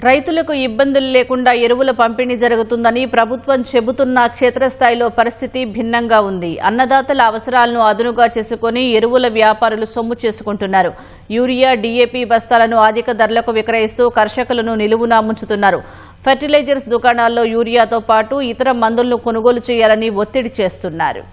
రైతులకు ఇబ్బందులు లేకుండా ఎరువుల పంపిణీ జరుగుతుందని ప్రభుత్వం చెబుతున్న క్షేత్రస్థాయిలో పరిస్థితి భిన్నంగా ఉంది. అన్నదాతల అవసరాలను అదునుగా చేసుకుని ఎరువుల వ్యాపారులు సొమ్ము చేసుకుంటున్నారు. యూరియా, డీఏపీ బస్తాలను అధిక ధరలకు విక్రయిస్తూ కర్షకులను నిలువునా ముంచుతున్నారు. ఫెర్టిలైజర్స్ దుకాణాల్లో యూరియాతో పాటు ఇతర మందులను కొనుగోలు చేయాలని ఒత్తిడి చేస్తున్నారు.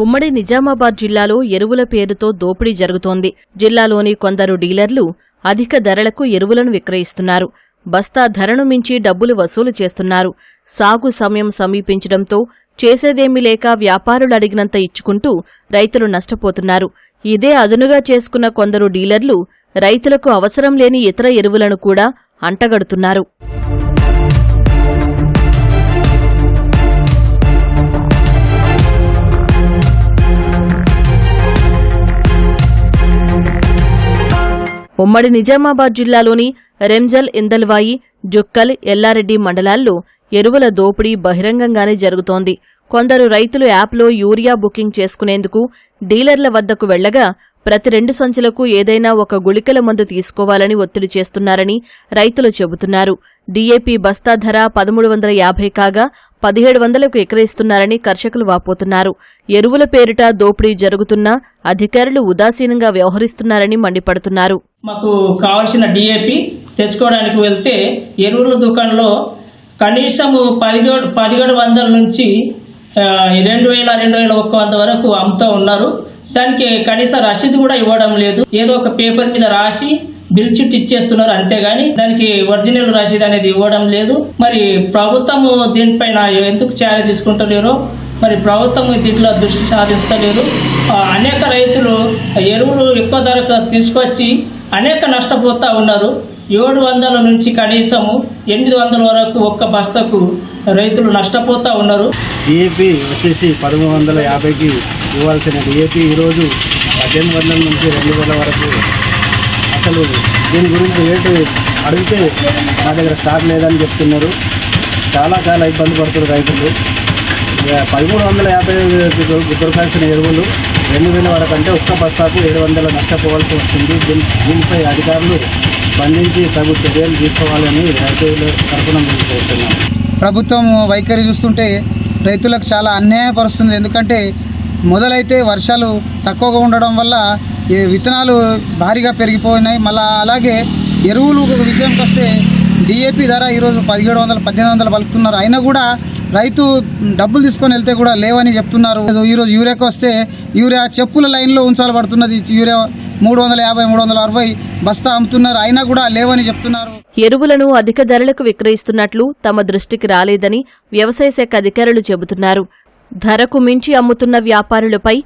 ఉమ్మడి నిజామాబాద్ జిల్లాలో ఎరువుల పేరుతో దోపిడీ జరుగుతోంది. జిల్లాలోని కొందరు డీలర్లు అధిక ధరలకు ఎరువులను విక్రయిస్తున్నారు. బస్తా ధరను మించి డబ్బులు వసూలు చేస్తున్నారు. సాగు సమయం సమీపించడంతో చేసేదేమీ లేక వ్యాపారులు అడిగినంత ఇచ్చుకుంటూ రైతులు నష్టపోతున్నారు. ఇదే అదునుగా చేసుకున్న కొందరు డీలర్లు రైతులకు అవసరం లేని ఇతర ఎరువులను కూడా అంటగడుతున్నారు. ఉమ్మడి నిజామాబాద్ జిల్లాలోని రెంజల్, ఇందల్వాయి, జుక్కల్, ఎల్లారెడ్డి మండలాల్లో ఎరువుల దోపిడీ బహిరంగంగానే జరుగుతోంది. కొందరు రైతులు యాప్లో యూరియా బుకింగ్ చేసుకునేందుకు డీలర్ల వద్దకు వెళ్లగా ప్రతి 2 సంచులకు ఏదైనా ఒక గుళికల మందు తీసుకోవాలని ఒత్తిడి చేస్తున్నారని రైతులు చెబుతున్నారు. డీఏపీ బస్తా ధర 1350 కాగా 1700కు విక్రయిస్తున్నారని కర్షకులు వాపోతున్నారు. ఎరువుల పేరిట దోపిడీ జరుగుతున్నా అధికారులు ఉదాసీనంగా వ్యవహరిస్తున్నారని మండిపడుతున్నారు. మాకు కావాల్సిన డీఏపీ తెచ్చుకోవడానికి వెళ్తే ఎరువుల దుకాణంలో కనీసం 1700 నుంచి 2000-2100 వరకు అమ్ముతూ ఉన్నారు. దానికి కనీస రసీదు కూడా ఇవ్వడం లేదు. ఏదో ఒక పేపర్ మీద రాసి బిల్ చిట్ ఇచ్చేస్తున్నారు, అంతేగాని దానికి ఒరిజినల్ రసీదు అనేది ఇవ్వడం లేదు. మరి ప్రభుత్వం దీనిపైన ఎందుకు చర్య తీసుకుంటలేరో, మరి ప్రభుత్వం దీంట్లో దృష్టి సాధిస్తలేదు. అనేక రైతులు ఎరువులు ఎక్కువ ధరకు తీసుకొచ్చి అనేక నష్టపోతూ ఉన్నారు. 700 నుంచి కనీసము 800 వరకు ఒక్క బస్తకు రైతులు నష్టపోతూ ఉన్నారు. డిఏపి వచ్చేసి 1350కి ఇవ్వాల్సిన డిఏపి ఈరోజు 1800 నుంచి 2000 వరకు. అసలు దీని గురించి రేటు అడిగితే మా దగ్గర స్టాక్ లేదని చెప్తున్నారు. చాలా ఇబ్బంది పడుతున్నారు రైతులు. 1350 దొరకాల్సిన ఎరువులు 2000 వరకు అంటే ఒక్క బస్తాకు 700 నష్టపోవాల్సి వస్తుంది. దీనిపై అధికారులు స్పందించి తగు చర్యలు తీసుకోవాలని రైతుల తరఫున మేము కోరుతున్నాం. ప్రభుత్వం వైఖరి చూస్తుంటే రైతులకు చాలా అన్యాయపరుస్తుంది. ఎందుకంటే మొదలైతే వర్షాలు తక్కువగా ఉండడం వల్ల విత్తనాలు భారీగా పెరిగిపోయినాయి. మళ్ళీ అలాగే ఎరువులు విషయంకి వస్తే డిఏపి ధర ఈరోజు 1700-1800 పలుకుతున్నారు. అయినా కూడా రైతు డబ్బులు తీసుకొని వెళ్తే కూడా లేవని చెప్తున్నారు. ఈరోజు యూరియాకి వస్తే యూరియా చెప్పుల లైన్లో ఉంచాలి పడుతున్నది. యూరియా 350-360 బస్తా అమ్ముతున్నారు, అయినా కూడా లేవని చెప్తున్నారు. ఎరువులను అధిక ధరలకు విక్రయిస్తున్నట్లు తమ దృష్టికి రాలేదని వ్యవసాయ శాఖ అధికారులు చెబుతున్నారు. ధరకు మించి అమ్ముతున్న వ్యాపారులపై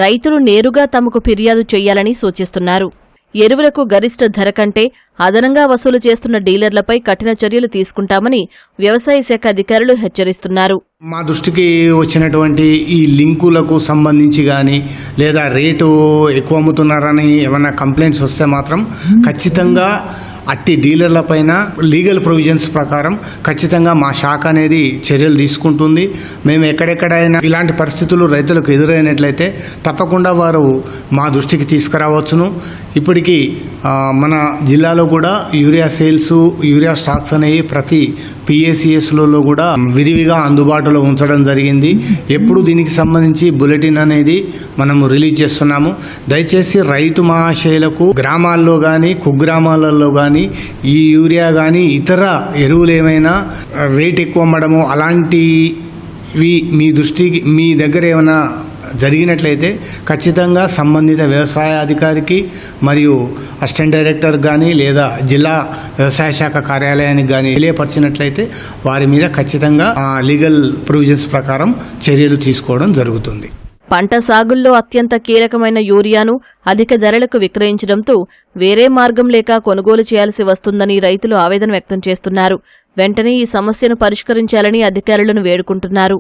రైతులు నేరుగా తమకు ఫిర్యాదు చేయాలని సూచిస్తున్నారు. ఎరువులకు గరిష్ట ధర కంటే అదనంగా వసూలు చేస్తున్న డీలర్లపై కఠిన చర్యలు తీసుకుంటామని వ్యవసాయ శాఖ అధికారులు హెచ్చరిస్తున్నారు. మా దృష్టికి వచ్చినటువంటి ఈ లింకులకు సంబంధించి కానీ లేదా రేటు ఎక్కువ అమ్ముతున్నారని ఏమైనా కంప్లైంట్స్ వస్తే మాత్రం ఖచ్చితంగా అట్టి డీలర్ల పైన లీగల్ ప్రొవిజన్స్ ప్రకారం ఖచ్చితంగా మా శాఖ అనేది చర్యలు తీసుకుంటుంది. మేము ఎక్కడెక్కడైనా ఇలాంటి పరిస్థితులు రైతులకు ఎదురైనట్లయితే తప్పకుండా వారు మా దృష్టికి తీసుకురావచ్చును. ఇప్పటికీ మన జిల్లాలో కూడా యూరియా సేల్స్, యూరియా స్టాక్స్ అనేవి ప్రతి PACSలలో కూడా విరివిగా అందుబాటులో ఉంచడం జరిగింది. ఎప్పుడు దీనికి సంబంధించి బులెటిన్ అనేది మనము రిలీజ్ చేస్తున్నాము. దయచేసి రైతు మహాశయులకు గ్రామాల్లో కానీ కుగ్రామాలలో కానీ ఈ యూరియా కానీ ఇతర ఎరువులు ఏమైనా రేట్ ఎక్కువ అమ్మడము అలాంటివి మీ దగ్గర ఏమైనా జరిగినట్లయితే ఖచ్చితంగా సంబంధిత వ్యవసాయ అధికారికి మరియు అసిస్టెంట్ డైరెక్టర్ కానీ లేదా జిల్లా వ్యవసాయ శాఖ కార్యాలయానికి కానీ తెలియపరిచినట్లయితే వారి మీద ఖచ్చితంగా లీగల్ ప్రొవిజన్స్ ప్రకారం చర్యలు తీసుకోవడం జరుగుతుంది. పంట సాగుల్లో అత్యంత కీలకమైన యూరియాను అధిక ధరలకు విక్రయించడంతో వేరే మార్గం లేక కొనుగోలు చేయాల్సి వస్తుందని రైతులు ఆవేదన వ్యక్తం చేస్తున్నారు. వెంటనే ఈ సమస్యను పరిష్కరించాలని అధికారులను వేడుకుంటున్నారు.